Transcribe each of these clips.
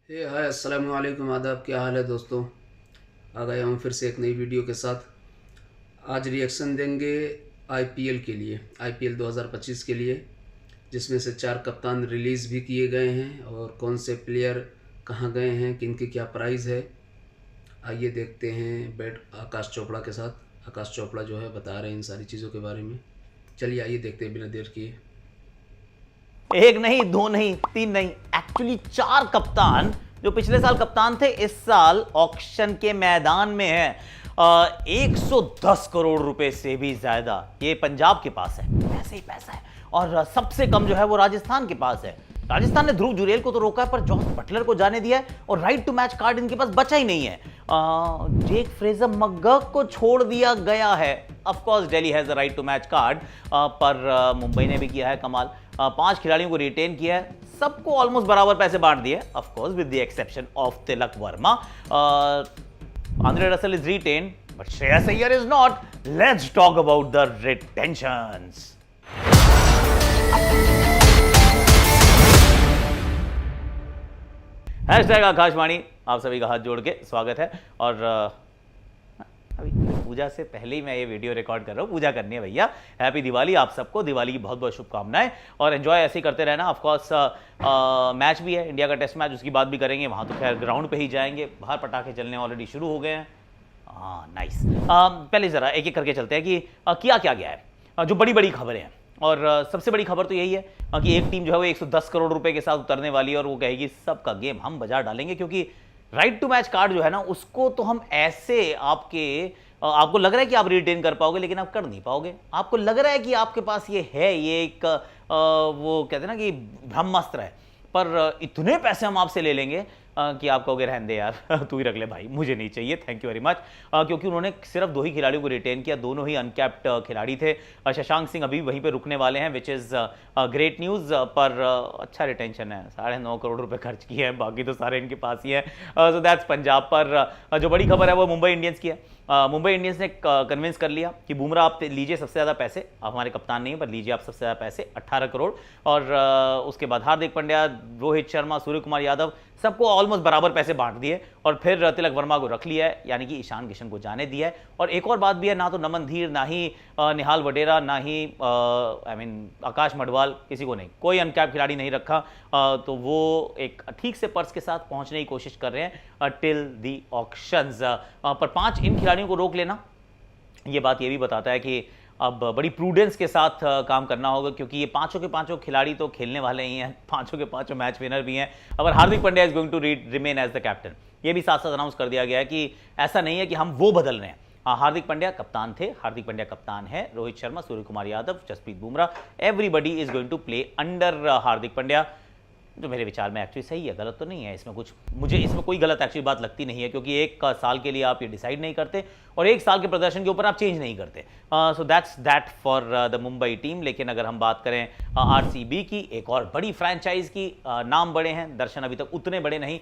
हाय अस्सलाम वालेकुम, आदाब। क्या हाल है दोस्तों? आ गया हूँ फिर से एक नई वीडियो के साथ। आज रिएक्शन देंगे आईपीएल के लिए, आईपीएल 2025 के लिए, जिसमें से 4 कप्तान रिलीज़ भी किए गए हैं और कौन से प्लेयर कहाँ गए हैं, किनकी क्या प्राइस है। आइए देखते हैं बैट आकाश चोपड़ा के साथ। आकाश चोपड़ा जो है बता रहे हैं इन सारी चीज़ों के बारे में। चलिए आइए देखते हैं बिना देर किए। एक नहीं, दो नहीं, तीन नहीं, एक्चुअली चार कप्तान जो पिछले साल कप्तान थे इस साल ऑक्शन के मैदान में है। 110 करोड़ रुपए से भी ज्यादा ये पंजाब के पास है, पैसे ही पैसा है। और सबसे कम जो है वो राजस्थान के पास है। राजस्थान ने ध्रुव जुरेल को तो रोका है पर जॉस बटलर को जाने दिया है और राइट टू मैच कार्ड इनके पास बचा ही नहीं है। जेक फ्रेजर मगग को छोड़ दिया गया है। Of course Delhi has the right to match card, पर मुंबई ने भी किया है कमाल। 5 खिलाड़ियों को रिटेन किया है, सबको ऑलमोस्ट बराबर पैसे बांट दिए, of course with the exception of Tilak Varma. Andre Russell is retain but Shreyas Iyer is not. Let's talk about the retentions. Hashtag Akashvani, आप सभी का हाथ जोड़ के स्वागत है। और अभी पूजा से पहले ही मैं ये वीडियो रिकॉर्ड कर रहा हूँ। पूजा करनी है भैया। हैप्पी दिवाली आप सबको, दिवाली की बहुत बहुत शुभकामनाएं और एंजॉय ऐसे ही करते रहना। ऑफ कोर्स मैच भी है, इंडिया का टेस्ट मैच, उसकी बात भी करेंगे। वहाँ तो खैर ग्राउंड पे ही जाएंगे, बाहर पटाखे चलने ऑलरेडी शुरू हो गए हैं। हाँ नाइस। पहले ज़रा एक एक करके चलते हैं कि किया क्या गया है, जो बड़ी बड़ी खबरें हैं। और सबसे बड़ी खबर तो यही है कि एक टीम जो है वो 110 करोड़ रुपए के साथ उतरने वाली है और वो कहेगी सबका गेम हम बाजार डालेंगे, क्योंकि राइट टू मैच कार्ड जो है ना उसको तो हम ऐसे आपको लग रहा है कि आप रिटेन कर पाओगे लेकिन आप कर नहीं पाओगे। आपको लग रहा है कि आपके पास ये है, ये एक वो कहते हैं ना कि ब्रह्मास्त्र है, पर इतने पैसे हम आपसे ले लेंगे कि आप कहोगे रहने दे यार तू ही रख ले भाई, मुझे नहीं चाहिए, थैंक यू वेरी मच। क्योंकि उन्होंने सिर्फ 2 ही खिलाड़ियों को रिटेन किया, दोनों ही अनकैप्ड खिलाड़ी थे। शशांक सिंह अभी वहीं पे रुकने वाले हैं, विच इज़ ग्रेट न्यूज़। पर अच्छा रिटेंशन है, 9.5 करोड़ रुपए खर्च किए हैं, बाकी तो सारे इनके पास ही है। So that's Punjab. पर जो बड़ी खबर है वो मुंबई इंडियंस की है। मुंबई इंडियंस ने कन्विंस कर लिया कि बुमराह आप लीजिए सबसे ज़्यादा पैसे, आप हमारे कप्तान नहीं है पर लीजिए आप सबसे ज़्यादा पैसे 18 करोड़। और उसके बाद हार्दिक पांड्या, रोहित शर्मा, सूर्य कुमार यादव, सबको ऑलमोस्ट बराबर पैसे बांट दिए और फिर तिलक वर्मा को रख लिया है, यानी कि ईशान किशन को जाने दिया है। और एक और बात भी है, ना तो नमन धीर, ना ही निहाल वडेरा, ना ही आकाश मडवाल, किसी को नहीं, कोई अनकैप खिलाड़ी नहीं रखा। तो वो एक ठीक से पर्स के साथ पहुंचने की कोशिश कर रहे हैं टिल दी ऑक्शंस। पर 5 इन खिलाड़ियों को रोक लेना ये बात ये भी बताता है कि अब बड़ी प्रूडेंस के साथ काम करना होगा, क्योंकि ये पांचों के पांचों खिलाड़ी तो खेलने वाले ही हैं, पांचों के पांचों मैच विनर भी हैं। अगर Hardik Pandya is going to remain as the captain, ये भी साथ साथ अनाउंस कर दिया गया है कि ऐसा नहीं है कि हम वो बदल रहे हैं। हार्दिक पांड्या कप्तान थे, हार्दिक पांड्या कप्तान है, Rohit Sharma, Surya Kumar Yadav, Jasprit Bumrah, everybody is going to play under Hardik Pandya, जो मेरे विचार में एक्चुअली सही है, गलत तो नहीं है इसमें कुछ, मुझे इसमें कोई गलत एक्चुअली बात लगती नहीं है, क्योंकि एक साल के लिए आप ये डिसाइड नहीं करते और एक साल के प्रदर्शन के ऊपर आप चेंज नहीं करते। So that's that for the Mumbai team. लेकिन अगर हम बात करें आरसीबी की, एक और बड़ी फ्रेंचाइज की, नाम बड़े हैं, दर्शन अभी तक उतने बड़े नहीं।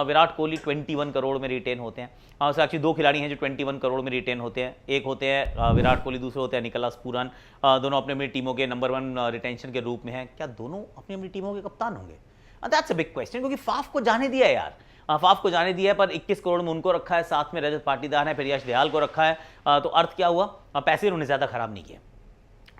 विराट कोहली 21 करोड़ में रिटेन होते हैं। एक्चुअली 2 खिलाड़ी हैं जो 21 करोड़ में रिटेन होते हैं, एक होते हैं विराट कोहली, दूसरे होते हैं निकोलस पूरन। दोनों अपनी अपनी टीमों के नंबर 1 रिटेंशन के रूप में हैं। क्या दोनों अपनी अपनी टीमों के कप्तान होंगे? दैट्स अ बिग क्वेश्चन, क्योंकि फाफ को जाने दिया है यार, फाफ को जाने दिया है, पर 21 करोड़ में उनको रखा है, साथ में रजत पाटीदार है, फिर यश दयाल को रखा है। तो अर्थ क्या हुआ? पैसे उन्होंने ज़्यादा खराब नहीं किए।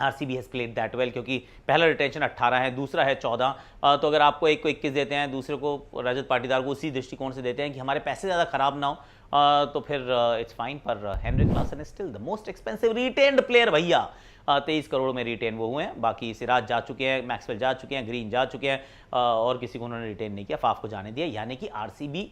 RCB has played that well, क्योंकि पहला रिटेंशन 18 है, दूसरा है 14। तो अगर आपको एक को 21 देते हैं, दूसरे को रजत पाटीदार को उसी दृष्टिकोण से देते हैं कि हमारे पैसे ज़्यादा खराब ना हो, तो फिर इट्स फाइन। पर Heinrich Klaasen is still the most expensive retained player भैया। 23 करोड़ में रिटेन वो हुए हैं, बाकी सिराज जा चुके हैं, मैक्सवेल जा चुके हैं, ग्रीन जा चुके हैं, और किसी को उन्होंने रिटेन नहीं किया, फाफ को जाने दिया। यानी कि आरसीबी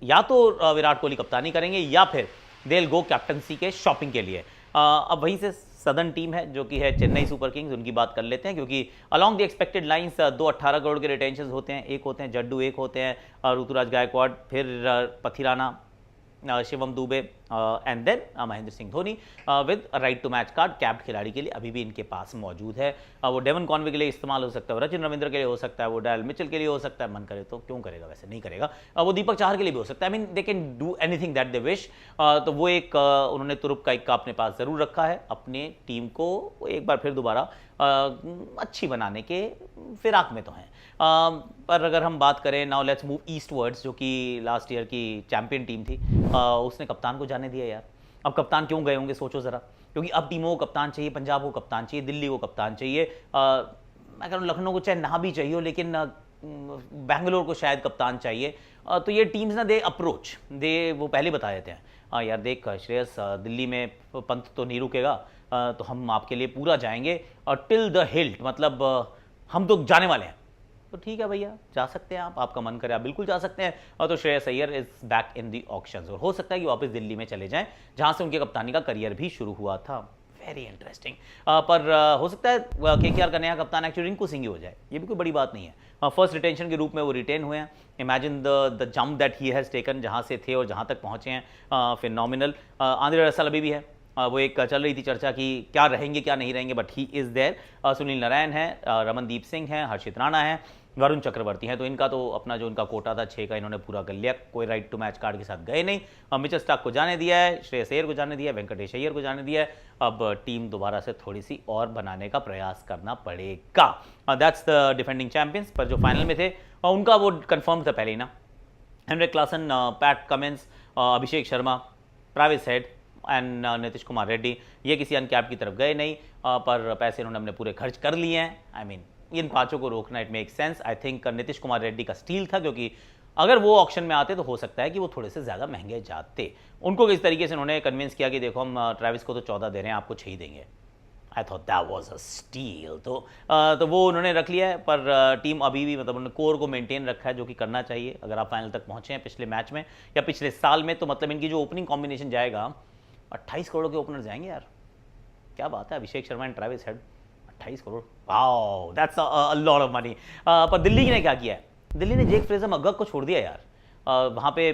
या तो विराट कोहली कप्तानी करेंगे या फिर दे विल गो कैप्टनसी के शॉपिंग के लिए। अब वहीं से सदर्न टीम है जो कि है चेन्नई सुपर किंग्स, उनकी बात कर लेते हैं, क्योंकि along the expected lines 2 18 crore के रिटेंशन होते हैं। एक होते हैं जड्डू, एक होते हैं ऋतुराज गायकवाड़, फिर Pathirana, Shivam Dube, and then Mahendra Singh Dhoni with right to match card capped खिलाड़ी के लिए अभी भी इनके पास मौजूद है। वो डेवन कॉनवे के लिए इस्तेमाल हो सकता है, रचिन रविंद्र के लिए हो सकता है, वो डायल मिचेल के लिए हो सकता है, मन करे तो क्यों करेगा, वैसे नहीं करेगा। वो दीपक चाहर के लिए भी हो सकता है। I mean they can do anything that they wish. तो वो एक उन्होंने तुरुप का इक्का अपने पास जरूर रखा है अपने टीम को एक बार फिर दोबारा अच्छी बनाने के फिराक में तो हैं। पर अगर हम बात करें नाउ लेट्स मूव ईस्टवर्ड्स, जो कि लास्ट ईयर की चैंपियन टीम थी, उसने कप्तान को जाने दिया यार। अब कप्तान क्यों गए होंगे सोचो ज़रा, क्योंकि अब टीमों को कप्तान चाहिए, पंजाब को कप्तान चाहिए, दिल्ली को कप्तान चाहिए, मैं कह रहा हूँ लखनऊ को चाहे ना भी चाहिए हो, लेकिन बैंगलोर को शायद कप्तान चाहिए। तो ये टीम्स ना दे अप्रोच दे वो पहले बता देते हैं यार देख श्रेयस दिल्ली में पंत तो नहीं रुकेगा, तो हम आपके लिए पूरा जाएंगे और टिल द हिल्ट, मतलब हम तो जाने वाले हैं। तो ठीक है भैया, जा सकते हैं आप, आपका मन करे आप बिल्कुल जा सकते हैं। और तो Shreyas Iyer is back in the auctions, और हो सकता है कि वापस दिल्ली में चले जाएं जहां से उनके कप्तानी का करियर भी शुरू हुआ था। Very interesting. पर हो सकता है केकेआर का नया कप्तान एक्चुअली रिंकू सिंह ही हो जाए, ये भी कोई बड़ी बात नहीं है। फर्स्ट रिटेंशन के रूप में वो रिटेन हुए हैं। Imagine the jump that he has taken, जहां से थे और जहां तक पहुंचे हैं, फिनोमिनल। आंद्रे रसल अभी भी है, वो एक चल रही थी चर्चा की क्या रहेंगे क्या नहीं रहेंगे, but he is there. Sunil Narine है, रमनदीप सिंह है, हर्षित राणा है, वरुण चक्रवर्ती हैं। तो इनका तो अपना जो इनका कोटा था 6 का इन्होंने पूरा कर लिया, कोई राइट टू मैच कार्ड के साथ गए नहीं। मिचेल स्टार्क को जाने दिया है, श्रेयस अय्यर को जाने दिया है, वेंकटेश अय्यर को जाने दिया है। अब टीम दोबारा से थोड़ी सी और बनाने का प्रयास करना पड़ेगा। That's the defending champions. पर जो फाइनल में थे उनका वो कन्फर्म था पहले ही ना, Heinrich Klaasen, Pat Cummins, Abhishek Sharma, Travis Head and Nitish Kumar Reddy, ये किसी अनकैप्ड की तरफ गए नहीं, पर पैसे इन्होंने अपने पूरे खर्च कर लिए हैं। आई मीन इन पांचों को रोकना it make sense. I think Nitish Kumar Reddy का स्टील था, क्योंकि अगर वो ऑक्शन में आते तो हो सकता है कि वो थोड़े से ज़्यादा महंगे जाते। उनको किस तरीके से उन्होंने कन्विंस किया कि देखो हम ट्रैविस को तो 14 दे रहे हैं, आपको 6 देंगे। I thought that was a steel. तो वो उन्होंने रख लिया है। पर टीम अभी भी मतलब उन्होंने कोर को मेंटेन रखा है, जो कि करना चाहिए। अगर आप फाइनल तक पहुंचे हैं पिछले मैच में या पिछले साल में, तो मतलब इनकी जो ओपनिंग कॉम्बिनेशन जाएगा 28 करोड़ के ओपनर जाएंगे यार, क्या बात है। Abhishek Sharma and Travis Head, 28 crore, wow that's a lot of money. पर दिल्ली ने क्या किया है, दिल्ली ने जेक फ्रेजर मगग को छोड़ दिया यार। वहाँ पे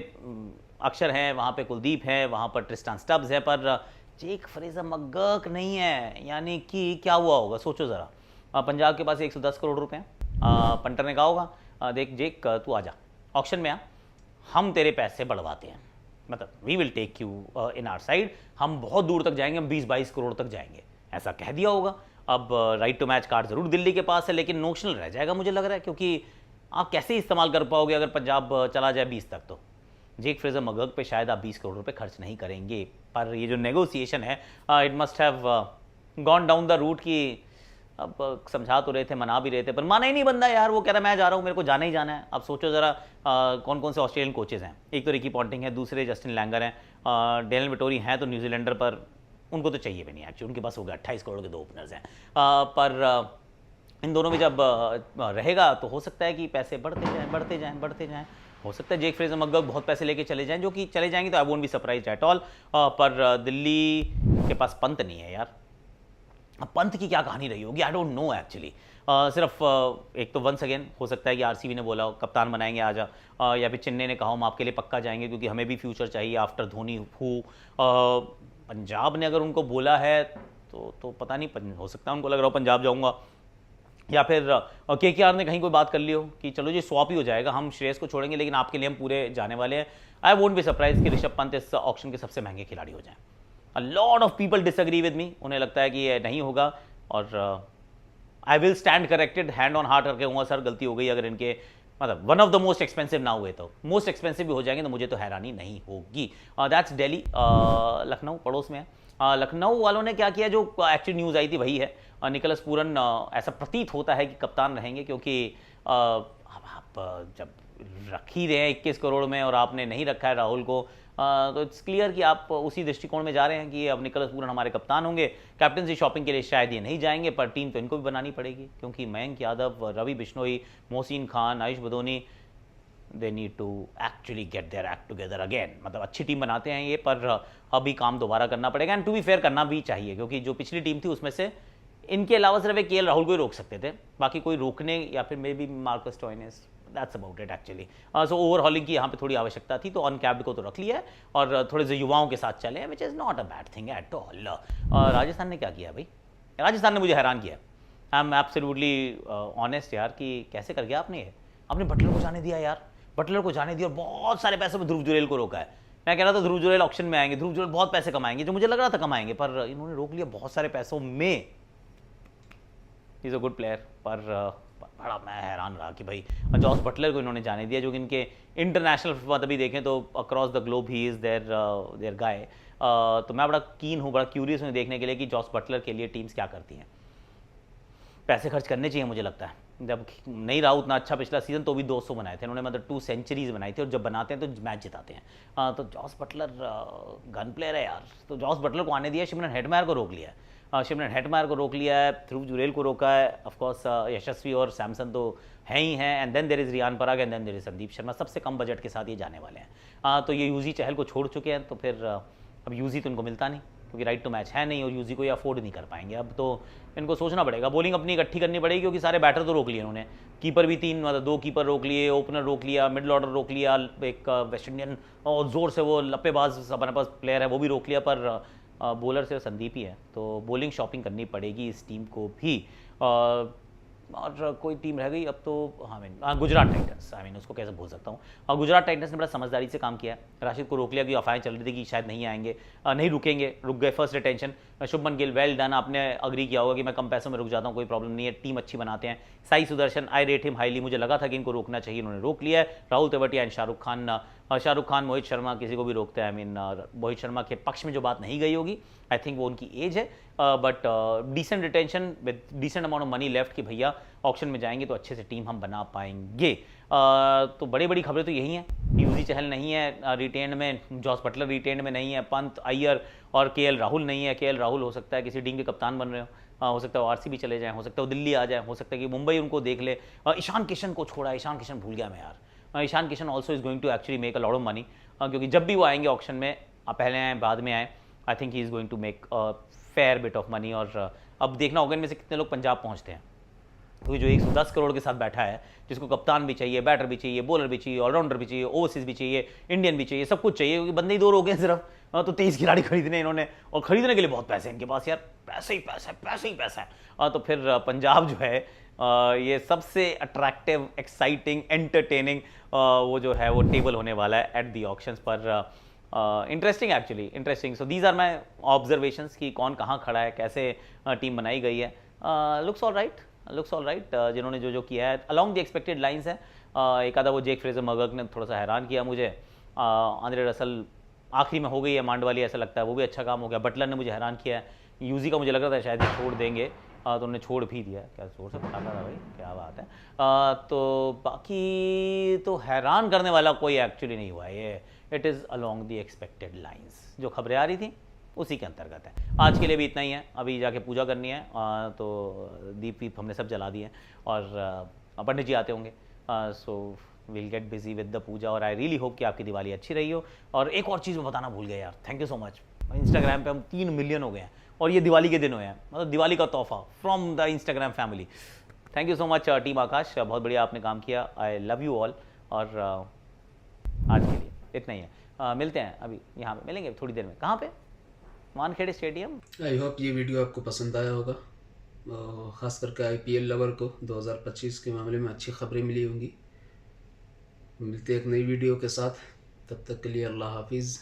अक्षर हैं, वहाँ पे कुलदीप हैं, वहाँ पर ट्रिस्टान स्टब्स है, पर जेक फ्रेजर मगग नहीं है। यानी कि क्या हुआ होगा सोचो ज़रा। पंजाब के पास 110 करोड़ रुपए हैं। पंटर ने कहा होगा देख जेक तू आ जा ऑक्शन में, आ हम तेरे पैसे बढ़वाते हैं, मतलब we will take you in our side, हम बहुत दूर तक जाएंगे, हम 20-22 करोड़ तक जाएंगे, ऐसा कह दिया होगा। अब राइट टू मैच कार्ड जरूर दिल्ली के पास है, लेकिन नोशनल रह जाएगा मुझे लग रहा है, क्योंकि आप कैसे इस्तेमाल कर पाओगे अगर पंजाब चला जाए 20 तक। तो जेक फ्रेजर मगग पे शायद आप 20 करोड़ रुपए खर्च नहीं करेंगे। पर ये जो नेगोशिएशन है it must have gone down the route कि अब समझा तो रहे थे, मना भी रहे थे, पर माना ही नहीं बंदा यार। वो कह रहा मैं जा रहा हूँ, मेरे को जाना ही जाना है। अब सोचो ज़रा कौन कौन से ऑस्ट्रेलियन कोचेज़ हैं। एक तो रिकी पॉन्टिंग है, दूसरे जस्टिन लैंगर हैं, डेनियल विटोरी हैं तो न्यूजीलैंडर, पर उनको तो चाहिए भी नहीं एक्चुअली, उनके पास हो गया 28 करोड़ के 2 ओपनर्स हैं। पर इन दोनों में जब रहेगा तो हो सकता है कि पैसे बढ़ते जाएं। हो सकता है जेक फ्रेजर मगग बहुत पैसे लेके चले जाएं, जो कि चले जाएंगे तो I won't be surprised at all. पर दिल्ली के पास पंत नहीं है यार। अब पंत की क्या कहानी रही होगी, आई डोंट नो एक्चुअली। सिर्फ एक तो वंस अगेन हो सकता है कि आरसीबी ने बोला कप्तान बनाएंगे आजा, या फिर चेन्नई ने कहा हम आपके लिए पक्का जाएंगे क्योंकि हमें भी फ्यूचर चाहिए आफ्टर धोनी हु। पंजाब ने अगर उनको बोला है तो पता नहीं, हो सकता है उनको लग रहा हो पंजाब जाऊंगा, या फिर केकेआर ने कहीं कोई बात कर ली हो कि चलो जी स्वॉप ही हो जाएगा, हम श्रेयस को छोड़ेंगे लेकिन आपके लिए हम पूरे जाने वाले हैं। आई वोंट बी सरप्राइज कि ऋषभ पंत इस ऑक्शन के सबसे महंगे खिलाड़ी हो जाएं। अ lot of people disagree with me, उन्हें लगता है कि ये नहीं होगा, और I will stand corrected, hand on heart करके कहूँगा सर गलती हो गई। अगर इनके मतलब one of the most expensive ना हुए तो मोस्ट एक्सपेंसिव भी हो जाएंगे तो मुझे तो हैरानी नहीं होगी। दैट्स दिल्ली। लखनऊ पड़ोस में है। लखनऊ वालों ने क्या किया, जो एक्चुअली न्यूज़ आई थी वही है। निकोलस पूरन ऐसा प्रतीत होता है कि कप्तान रहेंगे, क्योंकि आप जब रख ही रहे हैं 21 करोड़ में और आपने नहीं रखा है राहुल को, तो इट्स क्लियर कि आप उसी दृष्टिकोण में जा रहे हैं कि अब निकोलस पूरन हमारे कप्तान होंगे। कैप्टनसी शॉपिंग के लिए शायद ये नहीं जाएंगे, पर टीम तो इनको भी बनानी पड़ेगी, क्योंकि Mayank Yadav, Ravi Bishnoi, Mohsin Khan, Ayush Badoni, they need to actually get their act together again. मतलब अच्छी टीम बनाते हैं ये, पर अभी काम दोबारा करना पड़ेगा। एंड टू बी फेयर करना भी चाहिए, क्योंकि जो पिछली टीम थी उसमें से इनके अलावा सिर्फ एक केएल राहुल को ही रोक सकते थे, बाकी कोई रोकने, या फिर may be Marcus Stoinis, that's about it actually. So overhauling की यहाँ पे थोड़ी आवश्यकता थी, तो अनकैप्ड को तो रख लिया है और थोड़े से युवाओं के साथ चले हैं, which is not a bad thing at all. Rajasthan ने क्या किया भाई? राजस्थान ने मुझे हैरान किया। आई एम एब्सोल्युटली ऑनेस्ट यार कि कैसे कर गया आपने ये? आपने बटलर को जाने दिया यार, बटलर को जाने दिया और बहुत सारे पैसों में ध्रुव जुरैल को रोका है। मैं कह रहा था ध्रुव जुरैल ऑक्शन में आएंगे, ध्रुव जुरैल बहुत पैसे कमाएंगे, जो मुझे लग रहा था कमाएंगे, पर इन्होंने रोक लिया बहुत सारे पैसों में। इज़ अ गुड प्लेयर, पर बड़ा मैं हैरान रहा कि भाई जॉस बटलर को इन्होंने जाने दिया, जो कि इनके इंटरनेशनल मतलब भी देखें तो अक्रॉस द ग्लोब ही इज़ देयर गाय। तो मैं बड़ा कीन हूँ, बड़ा क्यूरियस हूँ देखने के लिए कि जॉस बटलर के लिए टीम्स क्या करती हैं। पैसे खर्च करने चाहिए मुझे लगता है। जब नहीं रहा उतना अच्छा पिछला सीजन तो भी 200 बनाए थे इन्होंने, मतलब 2 सेंचुरीज बनाई थी, और जब बनाते हैं तो मैच जिताते हैं। तो जॉस बटलर गन प्लेयर है यार, तो जॉस बटलर को आने दिया, शिमरन हेटमायर को रोक लिया है, शिमरन हेटमायर को रोक लिया है, ध्रुव जुरैल को रोका है, ऑफकोर्स यशस्वी और सैमसन तो हैं ही हैं, and then there is Riyan Parag, and then there is Sandeep Sharma. सबसे कम बजट के साथ ये जाने वाले हैं। तो ये यूजी चहल को छोड़ चुके हैं, तो फिर अब यूजी तो इनको मिलता नहीं, क्योंकि राइट टू मैच है नहीं, और यूजी को ये अफोर्ड नहीं कर पाएंगे। अब तो इनको सोचना पड़ेगा, बॉलिंग अपनी इकट्ठी करनी पड़ेगी, क्योंकि सारे बैटर तो रोक लिए उन्होंने, कीपर भी 3 मतलब 2 कीपर रोक लिए, ओपनर रोक लिया, मिडल ऑर्डर रोक लिया, एक वेस्ट इंडियन और ज़ोर से वो लप्पेबाज अपने पास प्लेयर है वो भी रोक लिया, पर बॉलर से संदीप ही है, तो बॉलिंग शॉपिंग करनी पड़ेगी इस टीम को भी। और कोई टीम रह गई अब तो, गुजरात टाइटंस, उसको कैसे भूल सकता हूँ। गुजरात टाइटंस ने बड़ा समझदारी से काम किया है, राशिद को रोक लिया, कि अफवाहें चल रही थी कि शायद नहीं आएंगे, नहीं रुकेंगे, रुक गए, first retention. Shubman Gill well done, आपने अग्री किया होगा कि मैं कम पैसों में रुक जाता हूँ, कोई प्रॉब्लम नहीं है, टीम अच्छी बनाते हैं। साई सुदर्शन, आई रेट हिम हाईली, मुझे लगा था कि इनको रोकना चाहिए, इन्होंने रोक लिया है। राहुल तेवतिया एंड शाहरुख खान, मोहित शर्मा, किसी को भी रोकते हैं। मोहित शर्मा के पक्ष में जो बात नहीं गई होगी, आई थिंक वो उनकी एज है, but decent retention with decent amount of money left, कि भैया ऑक्शन में जाएंगे तो अच्छे से टीम हम बना पाएंगे। तो बड़ी बड़ी खबरें तो यही हैं। यूजी चहल नहीं है रिटेन में, जॉस बटलर रिटेन में नहीं है, पंत, अय्यर और केएल राहुल नहीं है। केएल राहुल हो सकता है किसी टीम के कप्तान बन रहे हो सकता है वो आरसीबी चले जाएं, हो सकता है वो दिल्ली आ जाए, हो सकता है कि मुंबई उनको देख ले। ईशान किशन को छोड़ा, ईशान किशन भूल गया मैं यार। Ishan Kishan also is going to actually make a lot of money, क्योंकि जब भी वो आएंगे ऑक्शन में, पहले आए बाद में आए, I think he is going to make fair bit of money. और अब देखना होगा इनमें से कितने लोग पंजाब पहुंचते हैं, क्योंकि जो 110 करोड़ के साथ बैठा है, जिसको कप्तान भी चाहिए, बैटर भी चाहिए, बॉलर भी चाहिए, ऑलराउंडर भी चाहिए, ओवरसीज भी चाहिए, इंडियन भी चाहिए, सब कुछ चाहिए, क्योंकि बंदे ही 2 रोके हैं सिर्फ। तो 23 खिलाड़ी खरीदने इन्होंने, और खरीदने के लिए बहुत पैसे हैं इनके पास यार, पैसे ही पैसा है, पैसे ही पैसा है। तो फिर पंजाब जो है ये सबसे अट्रैक्टिव, एक्साइटिंग, एंटरटेनिंग वो जो है वो टेबल होने वाला है एट दी ऑक्शंस पर। Interesting actually, interesting. So these are my observations कि कौन कहाँ खड़ा है, कैसे टीम बनाई गई है। Looks all right, looks all right. जिन्होंने जो किया है अलॉन्ग द एक्सपेक्टेड लाइंस है। एक आधा वो जेक फ्रेजर मगर्क ने थोड़ा सा हैरान किया मुझे, आंद्रे रसल आखिरी में हो गई है मांड वाली, ऐसा लगता है वो भी अच्छा काम हो गया। बटलर ने मुझे हैरान किया है, यूजी का मुझे लग रहा था शायद छोड़ देंगे, तो उन्होंने छोड़ भी दिया। क्या जोर से पटाखा था भाई, क्या बात है। तो बाकी तो हैरान करने वाला कोई एक्चुअली नहीं हुआ है ये, it is along the expected lines, जो खबरें आ रही थी उसी के अंतर्गत है। आज के लिए भी इतना ही है, अभी जाके पूजा करनी है, तो दीप वीप हमने सब जला दिए हैं, और पंडित जी आते होंगे, so will get busy with the puja. और आई रियली होप कि आपकी दिवाली अच्छी रही हो। और एक और चीज़ मैं बताना भूल गया यार, thank you so much. Instagram पे हम 3 मिलियन हो गए हैं, और ये दिवाली के दिन हुए हैं, मतलब दिवाली का तोहफा from the Instagram family. Thank you so much team Akash, बहुत बढ़िया आपने काम किया, आई लव यू ऑल। और आज के लिए इतना ही है, मिलते हैं अभी यहाँ पे, मिलेंगे थोड़ी देर में। कहाँ पे? वानखेड़े स्टेडियम। आई होप ये वीडियो आपको पसंद आया होगा, ख़ास करके आईपीएल लवर को 2025 के मामले में अच्छी खबरें मिली होंगी। मिलते हैं एक नई वीडियो के साथ, तब तक के लिए अल्लाह हाफिज़।